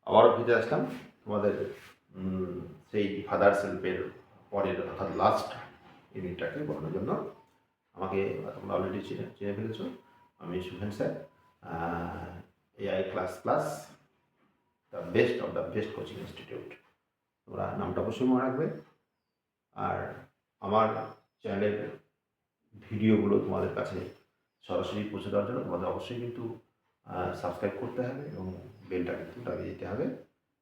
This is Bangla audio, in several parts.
আবারও ফিরে আসলাম তোমাদের সেই ফাদার সেলফের পরের অর্থাৎ লাস্ট ইউনিটটাকে পড়ানোর জন্য। আমাকে তোমরা অলরেডি চিনে ফেলেছো, আমি Sukhen sir, AI class class, the best of the best coaching institute. তোমরা নামটা অবশ্যই মনে রাখবে। আর আমার চ্যানেলের ভিডিওগুলো তোমাদের কাছে সরাসরি পৌঁছে দেওয়ার জন্য তোমাদের অবশ্যই কিন্তু সাবস্ক্রাইব করতে হবে এবং বেলটা কিন্তু লাগিয়ে দিতে হবে,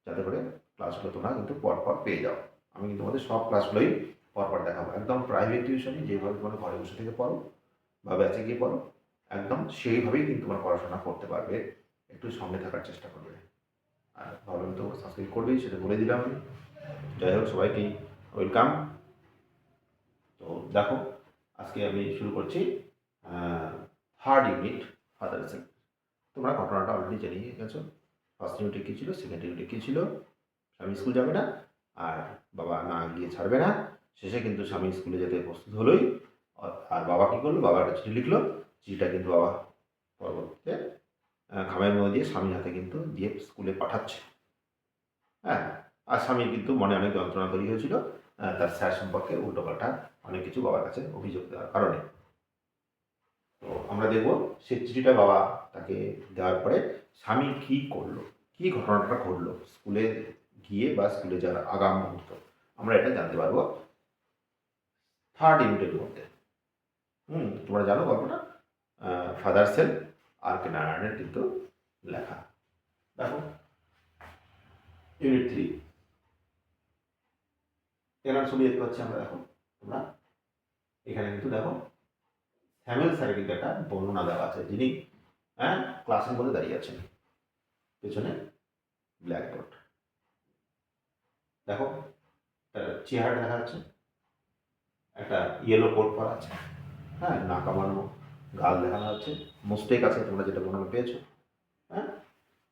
যাতে করে ক্লাসগুলো তোমরা কিন্তু পরপর পেয়ে যাও। আমি কিন্তু তোমাদের সব ক্লাসগুলোই পরপর দেখাবো, একদম প্রাইভেট টিউশনে যেভাবে তোমরা ঘরে বসে থেকে পড়ো বা ব্যাচে গিয়ে পড়ো, একদম সেইভাবেই কিন্তু তোমরা পড়াশোনা করতে পারবে। একটু সঙ্গে থাকার চেষ্টা করবে। আর ভালো তো সাবস্ক্রাইব করবেই, সেটা বলে দিলাম আমি। যাই হোক, সবাইকেই ওয়েলকাম। তো দেখো, আজকে আমি শুরু করছি থার্ড ইউনিট ফাদার সেলফ। তোমরা ঘটনাটা অলরেডি জানিয়ে গেছো। ফার্স্ট ইউনিটে কী ছিল, সেকেন্ড ইউনিটে কী ছিল। স্বামী স্কুল যাবে না আর বাবা না গিয়ে ছাড়বে না। শেষে কিন্তু স্বামী স্কুলে যেতে প্রস্তুত হলোই। আর বাবা কী করলো, বাবা একটা চিঠি লিখলো। চিঠিটা কিন্তু বাবা পরবর্তীতে খামের মধ্যে দিয়ে স্বামীর হাতে কিন্তু দিয়ে স্কুলে পাঠাচ্ছে। হ্যাঁ, আর স্বামী কিন্তু মনে অনেক যন্ত্রণা তৈরি হয়েছিল তার স্যার সম্পর্কে উল্টোপাল্টা অনেক কিছু বাবার কাছে অভিযোগ দেওয়ার কারণে। তো আমরা দেখব সেই চিঠিটা বাবা তাকে দেওয়ার পরে স্বামী কী করলো, কী ঘটনাটা ঘটলো স্কুলে গিয়ে বা স্কুলে যাওয়ার আগাম মুহূর্ত, আমরা এটা জানতে পারবো থার্ড ইউনিটের মধ্যে। তোমরা জানো গল্পটা, ফাদার সেল আর কে নারায়ণের কিন্তু লেখা। দেখো ইউনিট 3 এখানে ছবি দেখতে পাচ্ছি আমরা। দেখো তোমরা এখানে কিন্তু দেখো স্যামুয়েল স্যারের কিন্তু একটা বর্ণনা দেওয়া আছে, যিনি ক্লাসের মধ্যে দাঁড়িয়ে আছেন, পেছনে ব্ল্যাকবোর্ড। দেখো তার চেহারা দেখা যাচ্ছে, একটা ইয়েলো কোট পরা আছে, হ্যাঁ, না কামানো গাল দেখানো হচ্ছে, মোস্টেক আছে, তোমরা যেটা বর্ণনা পেয়েছো। হ্যাঁ,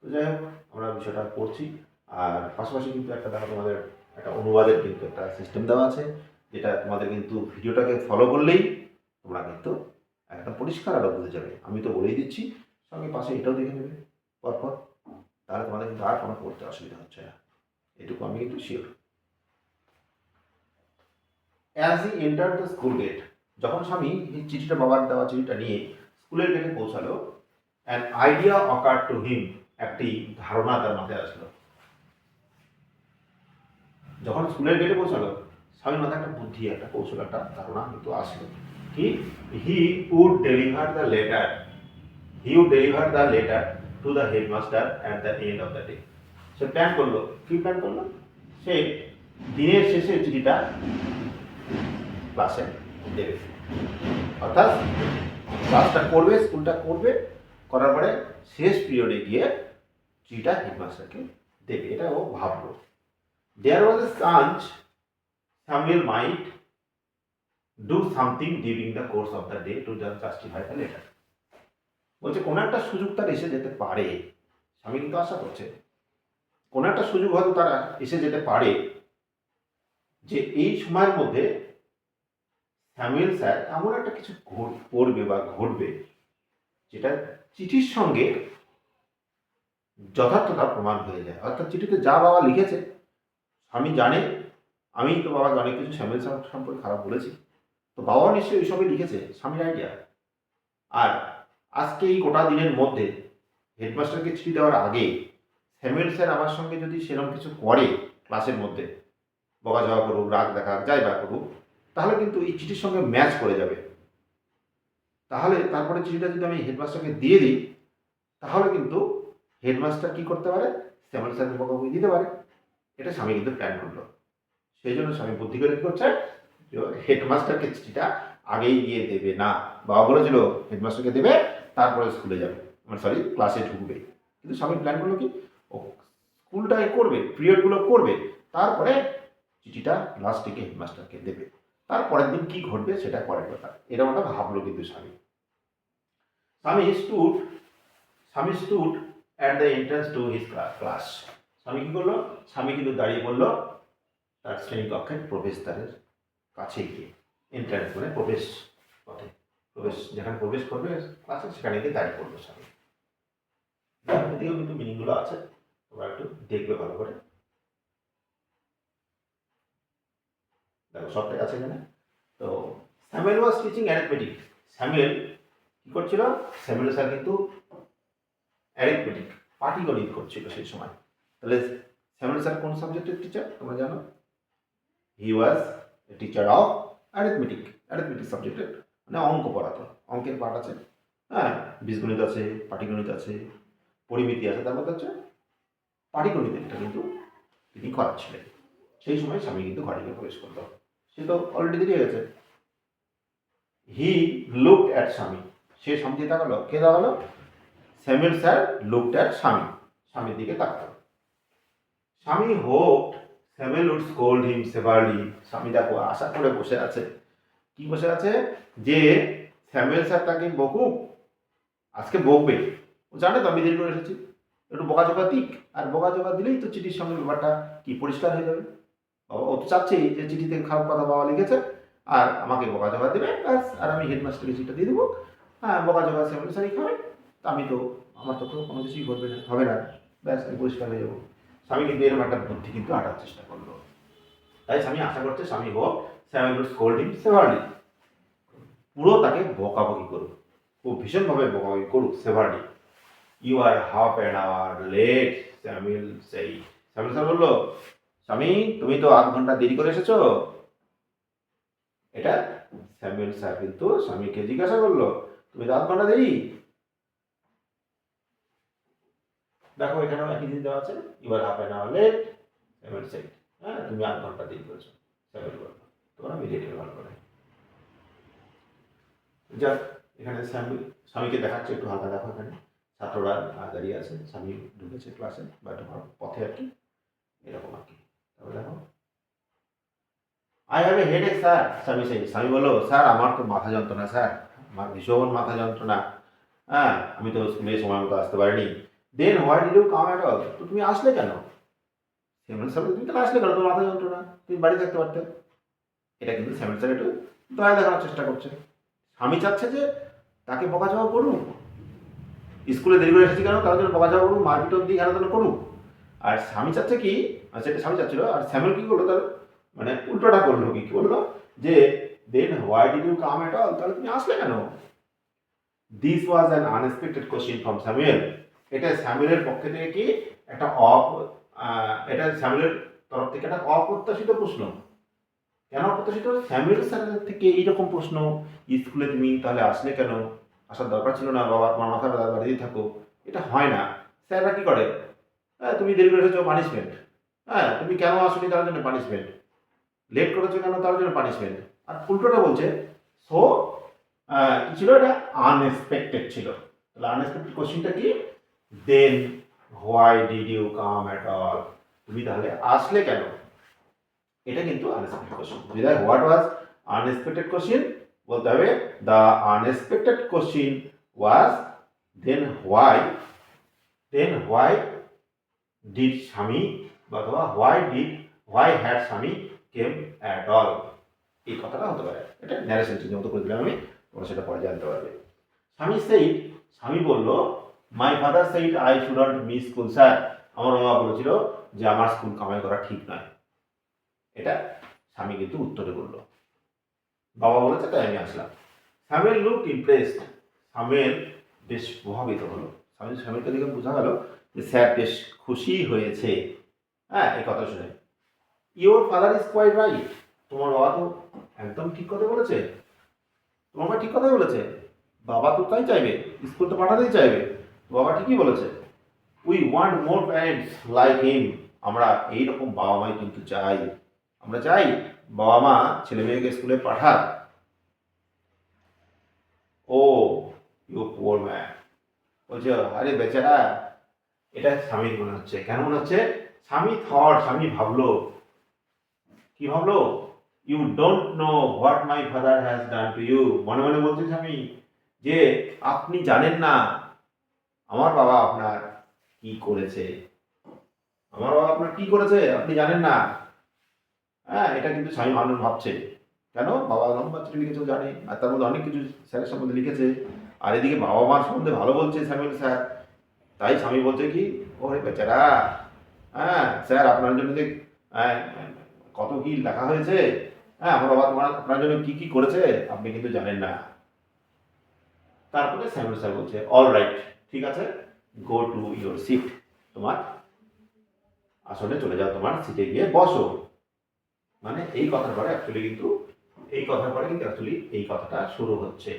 তো যাই হোক, আমরা বিষয়টা পড়ছি। আর পাশাপাশি কিন্তু একটা দেখো তোমাদের একটা অনুবাদের কিন্তু একটা সিস্টেম দেওয়া আছে, যেটা তোমাদের কিন্তু ভিডিওটাকে ফলো করলেই তোমরা কিন্তু একদম পরিষ্কার আরও বুঝে যাবে। আমি তো বলেই দিচ্ছি, সঙ্গে পাশে এটাও দেখে নেবে পরপর, তাহলে তোমাদের কিন্তু আর কোনো পড়তে অসুবিধা হচ্ছে না, এটুকু আমি কিন্তু sure. As he enter the school gate, যখন স্বামী এই চিঠিটা বাবার দেওয়া চিঠিটা নিয়ে স্কুলের গেটে পৌঁছালো, an idea ochre to him, একটি ধারণা তার মাথায় আসলো। যখন স্কুলের গেটে পৌঁছালো, স্বামীর মাথায় একটা বুদ্ধি, একটা কৌশল, একটা ধারণা কিন্তু আসলো কি, he would deliver the letter, to the headmaster at the end of the day. সে প্ল্যান করলো, কি প্ল্যান করলো, সে দিনের শেষে চিঠিটা ক্লাসে দেবে। অর্থাৎ ক্লাসটা করবে, স্কুলটা করবে, করার পরে শেষ পিরিয়ডে গিয়ে চিঠিটা হেডমাস্টারকে দেবে, এটা ও ভাবলো। There was a chance Samuel might do something during the course of the day to just justify the letter. বলছে কোনো একটা সুযোগ তার এসে যেতে পারে, স্বামী কিন্তু আশা করছে কোনো একটা সুযোগ হয়তো তারা এসে যেতে পারে, যে এই সময়ের মধ্যে স্যামুয়েল স্যার এমন একটা কিছু করবে বা ঘটবে, যেটা চিঠির সঙ্গে যথার্থতা প্রমাণ হয়ে যায়। অর্থাৎ চিঠিতে যা বাবা লিখেছে, স্বামী জানে আমি তো বাবাকে অনেক কিছু স্যামুয়েল স্যার সম্পর্কে খারাপ বলেছি, তো বাবাও নিশ্চয়ই ওই সবই লিখেছে, স্বামীর আইডিয়া। আর আজকে এই গোটা দিনের মধ্যে হেডমাস্টারকে চিঠি দেওয়ার আগে স্যামুয়েল স্যার আমার সঙ্গে যদি সেরকম কিছু করে, ক্লাসের মধ্যে বকাঝকা করুক, রাগ দেখা যাই বা করুক, তাহলে কিন্তু এই চিঠির সঙ্গে ম্যাচ করে যাবে। তাহলে তারপরে চিঠিটা যদি আমি হেডমাস্টারকে দিয়ে দিই, তাহলে কিন্তু হেডমাস্টার কী করতে পারে, স্যামুয়েল স্যারকে বকাবকি দিতে পারে। এটা স্বামী কিন্তু প্ল্যান করলো। সেই জন্য স্বামী বুদ্ধি করে কী করছে, হেডমাস্টারকে চিঠিটা আগেই দিয়ে দেবে না। বাবা বলেছিল হেডমাস্টারকে দেবে, তারপরে স্কুলে যাবে, মানে সরি ক্লাসে ঢুকবে। কিন্তু স্বামী প্ল্যান করলো কি, ও স্কুলটাই করবে, পিরিয়ডগুলো করবে, তারপরে চিঠিটা লাস্ট দিকে হেডমাস্টারকে দেবে। তারপরের দিন কী ঘটবে সেটা পরের কথা, এরকম একটা ভাবলো কিন্তু স্বামী। স্বামী stood at the entrance to his class. স্বামী কী করলো, স্বামী কিন্তু দাঁড়িয়ে পড়লো তার শ্রেণীকক্ষের প্রবেশদ্বারের কাছে গিয়ে, এন্ট্রান্স মানে প্রবেশ পথে, যেখানে প্রবেশ করবে ক্লাসে, সেখানে গিয়ে দাঁড়িয়ে পড়লো স্বামী। এদিকেও কিন্তু মিনিংগুলো আছে, তোমরা একটু দেখবে ভালো করে। দেখো সবটাই আছে এখানে। তো Samuel was teaching arithmetic. Samuel কি করছিল? স্যামুয়েল স্যার কিন্তু অ্যারিথমেটিক পাটিগণিত করছিল সেই সময়। তাহলে স্যামুয়েল স্যার কোন সাবজেক্টের টিচার তোমরা জানো? He was a teacher of arithmetic. Arithmetic সাবজেক্টের মানে অঙ্ক পড়াতো, অঙ্কের পাঠ আছে, হ্যাঁ, বীজগণিত আছে, পাটিগণিত আছে, পরিমিতি আছে, তার মধ্যে হচ্ছে পাটিগণিতেরটা কিন্তু তিনি করাচ্ছিলেন। সেই সময় স্বামী কিন্তু ঘরে গিয়ে প্রবেশ করলো। সে তো অলরেডি দেরি হয়ে গেছে। হি লুকড অ্যাট স্বামী, সে স্বামী তাকালো। কে তাকালো? স্যামুয়েল স্যার লুকড অ্যাট স্বামী, স্বামীর দিকে তাকালো। Swami hope Samuel would scold him severely. Swami দেখো আশা করে বসে আছে। কি বসে আছে? যে স্যামুয়েল স্যার তাকে বকুক, আজকে বকবে। ও জানে তো আমি দেরি করে এসেছি, একটু বকাঝকা দিক, আর বকাঝকা দিলেই তো চিঠির সঙ্গে ব্যাপারটা কি পরিষ্কার হয়ে যাবে। ও তো চাচ্ছেই যে চিঠিতে খারাপ কথা বাবা লিখেছে আর আমাকে বকাঝকা দেবে, ব্যাস, আর আমি হেডমাস্টারকে চিঠিটা দিয়ে দেবো। হ্যাঁ, বকাঝকা স্যামুয়েল স্যারই খাবে, তা আমি তো, আমার তো কোনো কিছুই ঘটবে না, হবে না, ব্যাস আমি পরিষ্কার হয়ে যাবো। স্বামী কিন্তু এরকম একটা বুদ্ধি কিন্তু আটার চেষ্টা করলো। তাই স্বামী আশা করছে Swami hope Samuel would scold him severely, পুরো তাকে বকাবকি করুক, খুব ভীষণভাবে বকাবকি করুক severely. You are half an hour late, Samuel said. Samuel sir বললো, স্বামী তুমি তো আধ ঘন্টা দেরি করে এসেছো। এটা স্যামুয়েল স্যার কিন্তু স্বামীকে জিজ্ঞাসা করলো, তুমি তো আধ ঘন্টা দেরি। দেখো এখানেও একই জিনিস দেওয়া আছে, you are half an hour late, Samuel said. হ্যাঁ, তুমি আধ ঘন্টা দেরি করেছো, স্যামুয়েল বললো। তোমরা মিলিয়ে নিলে ভালো করে। যাক, এখানে স্বামীকে দেখাচ্ছে একটু হালকা। দেখো এখানে ছাত্ররা দাঁড়িয়ে আছে, স্বামী ঢুকেছে ক্লাসে বা ঢোকার পথে আর কি, এরকম আর কি। তারপরে দেখো, I have a headache sir, স্বামী বললো, স্যার আমার তো মাথা যন্ত্রণা স্যার, আমার ভীষণ মাথা যন্ত্রণা, হ্যাঁ, আমি তো স্কুলে সময় মতো আসতে পারিনি। Then why did you come at all, তো তুমি আসলে কেন? স্যামুয়েল স্যার, তুমি তো আসলে কেন, তোমার মাথা যন্ত্রণা, তুমি বাড়ি থাকতে পারতে। এটা কিন্তু স্যামুয়েল স্যার একটু দয়া দেখানোর চেষ্টা করছে। স্বামী চাচ্ছে যে তাকে বকাঝকা করুন, স্কুলে দেরি করে এসেছি কেন তার জন্য বকাঝকা করুন, মারপিট অব্দি খেলাধুলা করুক। আর স্বামী চাচ্ছে কি, সেটা স্বামী চাচ্ছিল, আর স্যামুয়েল কি করলো, তার মানে উল্টোটা করলো। কি বললো যে then why did you come at all, তাহলে তুমি আসলে কেন? This was an unexpected question from Samuel. এটা স্যামুয়েলের পক্ষ থেকে কি একটা এটা স্যামুয়েলের তরফ থেকে একটা অপ্রত্যাশিত প্রশ্ন। কেন অপ্রত্যাশিত? স্যামুয়েল স্যারের থেকে এইরকম প্রশ্ন, স্কুলে তুমি তাহলে আসলে কেন, আসার দরকার ছিল না, বাবা তোমার মাথা ব্যথা বাড়িয়ে থাকো, এটা হয় না। স্যাররা কি করে, হ্যাঁ তুমি দেরি করে এসেছো পানিশমেন্ট, হ্যাঁ তুমি কেন আসনি তার জন্য পানিশমেন্ট, লেট করেছো কেন তার জন্য পানিশমেন্ট। আর উল্টোটা বলছে, সো কি ছিল, এটা আনএক্সপেক্টেড ছিল। তাহলে আনএক্সপেক্টেড কোশ্চিনটা কি, then why did you come at all, তুমি তাহলে আসলে কেন। এটা কিন্তু আনএক্সপেক্টেড কোশ্চেন। বিদায় হোয়াট ওয়াজ আনএক্সপেক্টেড কোশ্চেন বলতে হবে, the unexpected question was then why did Swami, অথবা হোয়াই হ্যাড স্বামী কেম অ্যাট অল, এই কথাটা হতে পারে। এটা ন্যারেশন চিহ্ন মতো করে দিলাম আমি, তোমরা সেটা পরে জানতে পারবে। স্বামী বলল, my father said I shouldn't miss school sir, আমার বাবা বলেছিল যে আমার স্কুল কামাই করা ঠিক নয়। এটা স্বামী কিন্তু উত্তরে বলল, বাবা বলেছে তাই আমি আসলাম। স্যামুয়েল লুকড ইমপ্রেসড, স্যামুয়েল বেশ প্রভাবিত হলো। স্যামুয়েলকে দেখে বোঝা গেল যে স্যার বেশ খুশি হয়েছে, হ্যাঁ, এই কথা শুনে। Your father is quite right, তোমার বাবা তো একদম ঠিক কথা বলেছে, তোমার বাবা ঠিক কথাই বলেছে, বাবা তো তাই চাইবে, স্কুল তো পাঠাতেই চাইবে, বাবা ঠিকই বলেছে। We want more parents like him, আমরা এইরকম বাবা মাই কিন্তু চাই, আমরা চাই বাবা মা ছেলে মেয়েকে স্কুলে পাঠাক। ও ইউ পুয়ার ম্যান, বলছে আরে বেচারা। এটা স্বামীর মনে হচ্ছে, কেন মনে হচ্ছে? স্বামী ভাবলো, কি ভাবলো, you don't know what my father has done to you, মনে মনে বলছে স্বামী যে আপনি জানেন না আমার বাবা আপনার কি করেছে, আমার বাবা আপনার কি করেছে আপনি জানেন না। হ্যাঁ, এটা কিন্তু স্বামী মানুষ ভাবছে, কেন, বাবা লম্বা চিঠি লিখেছে জানে, আর তার মধ্যে অনেক কিছু স্যারের সম্বন্ধে লিখেছে, আর এদিকে বাবা মার সম্বন্ধে ভালো বলছে স্যামুয়েল স্যার। তাই স্বামী বলছে কি, ওরে বেচারা, হ্যাঁ স্যার আপনার জন্য যে হ্যাঁ, কত কি লেখা হয়েছে, হ্যাঁ আমার বাবা আপনার জন্য কি কি করেছে আপনি কিন্তু জানেন না। তারপরে স্যামুয়েল স্যার বলছে অল রাইট, ঠিক আছে, গো টু ইউর সিট, তোমার আসলে চলে যাও, তোমার সিটে গিয়ে বসো। মানে এই কথার পরে অ্যাকচুয়ালি এই কথাটা শুরু হচ্ছে,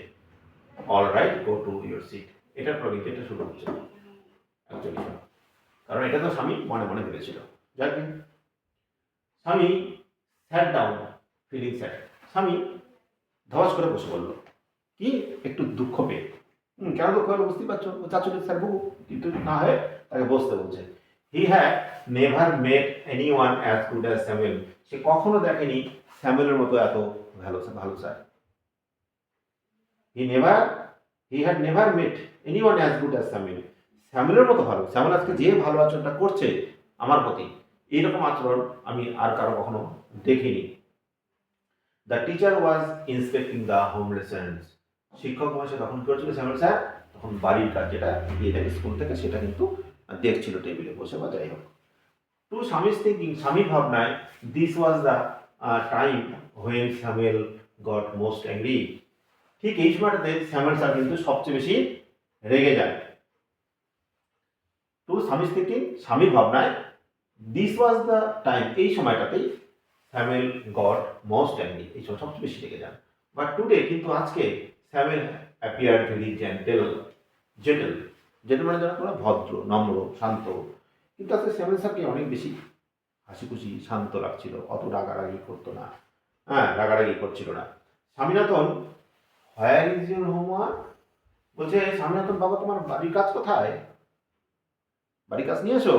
all right go to your seat, এটার পরে কিন্তু এটা শুরু হচ্ছে অ্যাকচুয়ালি, কারণ এটা তো স্বামী মনে মনে ভেবেছিল। যাই হোক, স্বামী স্যাট ডাউন ফিলিং স্যাড, স্বামী ধস করে বসে বলল, কি একটু দুঃখ পেয়ে। কেন দুঃখ হলো বুঝতেই পারছো, ও চাচুরি স্যার বহু, কিন্তু না হয়ে তাকে বসতে বলছে। He had never met anyone as good as Samuel, সে কখনো দেখেনি স্যামুয়েলের মতো এত ভালো ভালো sir. He had never met anyone as good as Samuel, স্যামুয়েলের মতো ভালো, স্যামুয়েল আজকে যে ভালো আচরণটা করছে আমার প্রতি, এইরকম আচরণ আমি আর কারো কখনো দেখিনি। The teacher was inspecting the home lessons, শিক্ষক মহাশয় তখন কি করছিল শ্যামল স্যার, তখন বাড়ির কাজ যেটা দিয়ে দেয় স্কুল থেকে সেটা কিন্তু দেখছিল টেবিলে বসে বা যাই হোক। টু স্বামীজ থিঙ্কিং, স্বামী ভাবনায়, this was the time when Samuel goat most angry, ঠিক এই সময়টাতে স্যামুয়েল স্যার কিন্তু সবচেয়ে বেশি রেগে যায়। টু স্বামীজ থিঙ্কিং, স্বামীর ভাবনায়, দিস ওয়াজ দ্য টাইম, এই সময়টাতেই স্যামুয়েল গট মোস্ট অ্যাংরি, এই সময় সবচেয়ে বেশি রেগে যান। বাট টুডে, কিন্তু আজকে, স্যামুয়েল অ্যাপিয়ার ভেরি জেন্টেল মানে যারা তোমরা ভদ্র, নম্র, শান্ত, কিন্তু আজকে স্যামুয়েল স্যারকে অনেক বেশি হাসি খুশি শান্ত লাগছিল, অত রাগারাগি করতো না, হ্যাঁ রাগারাগি করছিল না। Swaminathan, where is your homework, বলছে স্বামীনাথন বাবা তোমার বাড়ির কাজ কোথায়, বাড়ির কাজ নিয়ে এসো।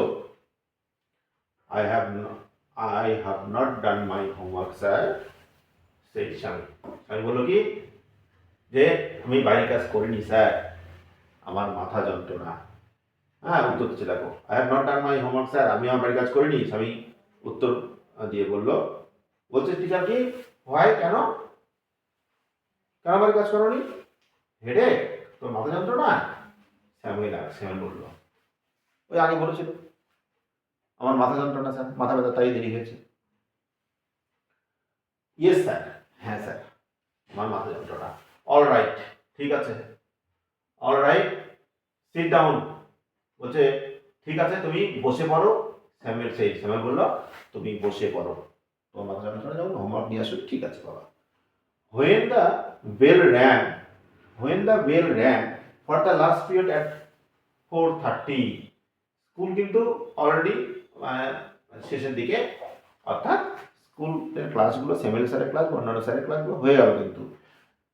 I have not done my homework, sir, said স্বামী। স্বামী বললো কি, যে আমি বাড়ির কাজ করিনি স্যার, আমার মাথা যন্ত্রণা। হ্যাঁ উত্তর দিচ্ছে দেখো, I have not done my homework sir, আমি আমার বাড়ির কাজ করিনি। স্বামী উত্তর দিয়ে বললো, বলছে টিচার কি, হয় কেন, কেন বাড়ির কাজ করোনি, হেডে তোর মাথা যন্ত্রণা। স্যামুয়েল বললো, ওই আগে বলেছিল আমার মাথা যন্ত্রণা স্যার, মাথা ব্যথা, তাই দেরি হয়েছে। ইয়েস স্যার, হ্যাঁ স্যার আমার মাথা যন্ত্রণা। অল রাইট, ঠিক আছে, অল রাইট সিট ডাউন, বলছে ঠিক আছে তুমি বসে পড়ো। স্যামুয়েল বললো তুমি বসে পড়ো, তোমার মাথা যন্ত্রণা যখন হোমওয়ার্ক নিয়ে আসো, ঠিক আছে বাবা। When the bell rang for the last period at 4:30, school কিন্তু অলরেডি শেষের দিকে, অর্থাৎ স্কুলের ক্লাসগুলো, স্যামুয়েল স্যারের ক্লাস, অন্যান্য স্যারের ক্লাসগুলো হয়ে গেল কিন্তু।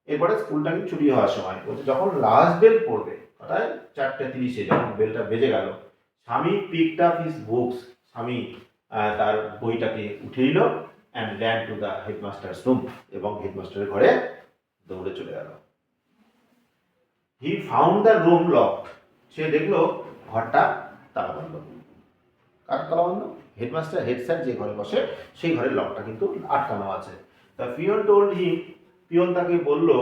এরপরে স্কুলটা কিন্তু ছুটি হওয়ার সময় বলছে, যখন লাস্ট বেল পড়বে, অর্থাৎ 4:30 যখন বেলটা বেজে গেল, স্বামী পিকড আপ হিজ বুকস, স্বামী তার বইটাকে উঠে নিল, and ran to the headmaster's room, এবং হেডমাস্টারের ঘরে দৌড়ে চলে গেল। He found the room locked, সে দেখলো ঘরটা তালা বন্ধ। কার তালা বন্ধ? হেডমাস্টার, হেড স্যার যে ঘরে বসে সেই ঘরের লকটা কিন্তু আটকানো আছে। The peon told him, peon তাকে বললো,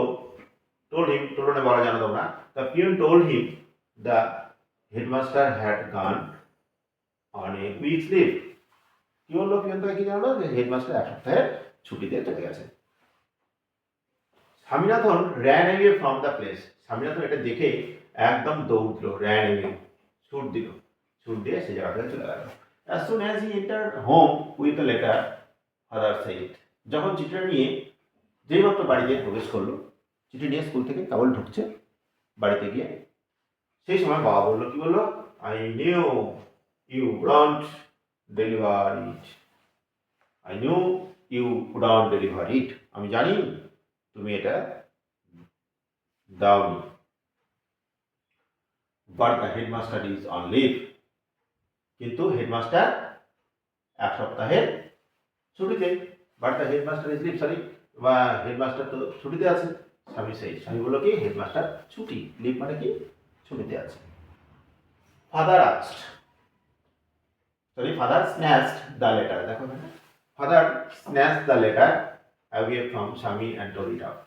টোলনে বলা জানো তোমরা, the peon told him the headmaster had gone on a week's leave, কি বললো পিয়ন তাকে, কি জানালো, যে হেডমাস্টার এক সপ্তাহের ছুটিতে চলে গেছে। Swaminathan ran away from the place, Swaminathan এটা দেখে একদম দৌড় দিল, র্যান অ্যাওয়ে ছুট দিয়ে সে জায়গা থেকে চলে গেল। As soon as he entered home with the letter, father said, যখন চিঠিটা নিয়ে যেই মাত্র বাড়িতে প্রবেশ করলো, চিঠি নিয়ে স্কুল থেকে কেবল ঢুকছে বাড়িতে গিয়ে, সেই সময় বাবা বললো, কি বললো, I knew you wouldn't deliver it, আমি জানি তুমি এটা দাওনি। But the headmaster is on leave, কিন্তু হেডমাস্টার এক সপ্তাহের ছুটিতে। But the headmaster is leave, বা হেডমাস্টার তো ছুটিতে আছে। স্বামী বললো কি, হেডমাস্টার ছুটি, লিভ মানে কি, ছুটিতে আছে। ফাদার স্ন্যাচড দ্য লেটার, দেখো father snatched the letter away from স্বামী অ্যান্ড টোর ইট আপ,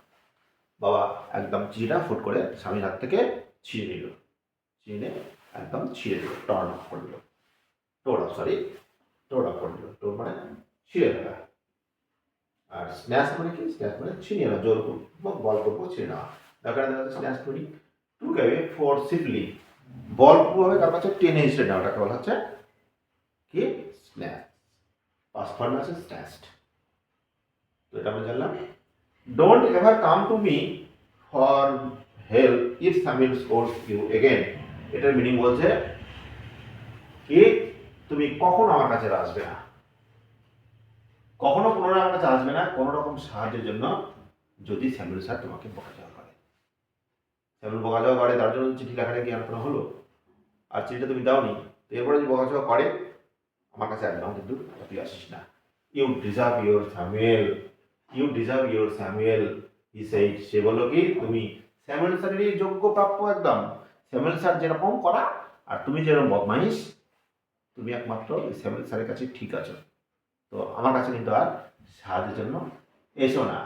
বাবা একদম চিঠিটা ফুট করে স্বামীর হাত থেকে ছিঁড়ে নিল, একদম ছিঁড়ে দিল, টর্ন অফ করলো, টোর আপ করে দিল। টোর মানে ছিঁড়ে ফেলা। আর স্ন্যাচ মানে কি? স্ন্যাচ মানে ছিনিয়ে নেওয়া, জোর করবো, বল করবো, ছিঁড়ে নেওয়া। দরকার দেখা স্ন্যাচ করি টু গাবে ফোর্সিভলি, বলপূর্বকভাবে কারো কাছে টেনে হিসেবে নেওয়াটাকে বলা হচ্ছে কি? স্ন্যাচ। পাস্ট ফর্ম আছে স্ন্যাচড। তো এটা আমরা জানলাম। Don't ever come to me for help if someone calls you again. এটার মিনিং বলছে কি তুমি কখনো আমার কাছে আসবে না, কখনো পুনরায় আমার কাছে আসবে না কোনো রকম সাহায্যের জন্য, যদি স্যামুয়েল স্যার তোমাকে বকাঝকা করে। স্যামুয়েল বকাঝকা করে তার জন্য চিঠি লেখাটা কি আর কোনো হলো? আর চিঠিটা তুমি দাওনি, তো এরপরে যদি বকাঝকা করে আমার কাছে একদম কিন্তু তুই আসিস না। You deserve your Samuel, you deserve your Samuel, he said. সে বললো কি তুমি স্যামুয়েল স্যারেরই যোগ্য প্রাপ্য একদম। স্যামুয়েল স্যার যেরকম করা আর তুমি যেরকম বদমাইশ, তুমি একমাত্র স্যামুয়েল স্যারের কাছে ঠিক আছো, তো আমার কাছে কিন্তু আর সাহায্যের জন্য এসো না।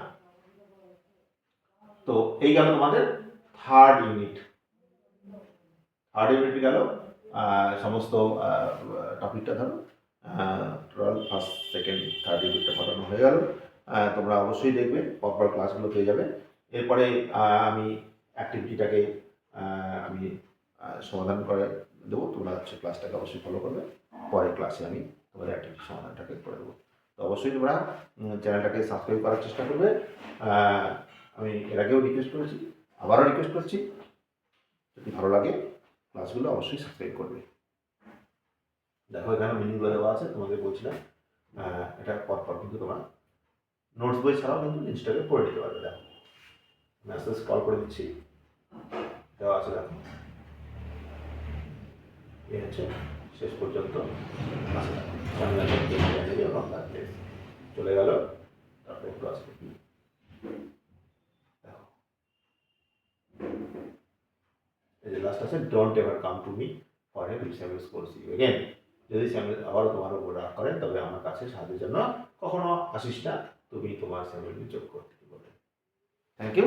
তো এই গেল তোমাদের থার্ড ইউনিট। থার্ড ইউনিট গেল সমস্ত টপিকটা ধরো টোটাল ফার্স্ট সেকেন্ড থার্ড ইউনিটটা পড়ানো হয়ে গেল। তোমরা অবশ্যই দেখবে, পরপর ক্লাসগুলো পেয়ে যাবে। এরপরে আমি অ্যাক্টিভিটিটাকে আমি সমাধান করে দেবো, তোমরা হচ্ছে ক্লাসটাকে অবশ্যই ফলো করবে। পরের ক্লাসে আমি তোমাদের অ্যাক্টিভিটি সমাধানটাকে করে দেবো। তো অবশ্যই তোমরা চ্যানেলটাকে সাবস্ক্রাইব করার চেষ্টা করবে। আমি এর আগেও রিকোয়েস্ট করেছি, আবারও রিকোয়েস্ট করছি, যদি ভালো লাগে ক্লাসগুলো অবশ্যই সাবস্ক্রাইব করবে। দেখো এখানে মিনিংগুলো দেওয়া আছে, তোমাদের বলছিলাম এটা পরপর কিন্তু তোমরা নোটস বই ছাড়াও কিন্তু জিনিসটাকে পড়ে নিতে পারবে। দেখো আমি আস্তে আস্তে কল করে দিচ্ছি, দেওয়া আছে দেখো, এই হচ্ছে শেষ পর্যন্ত চলে গেল। তারপরে একটু আসবে এই যে লাস্ট আছে, don't ever come to me for help if Samuel calls you again. যদি স্যামুয়েল আবারও তোমার উপর রাগ করেন তবে আমার কাছে সাহায্যের জন্য কখনো আসিস না, তুমি তোমার স্যামুয়েলকে যোগ করতে বলে। Thank you.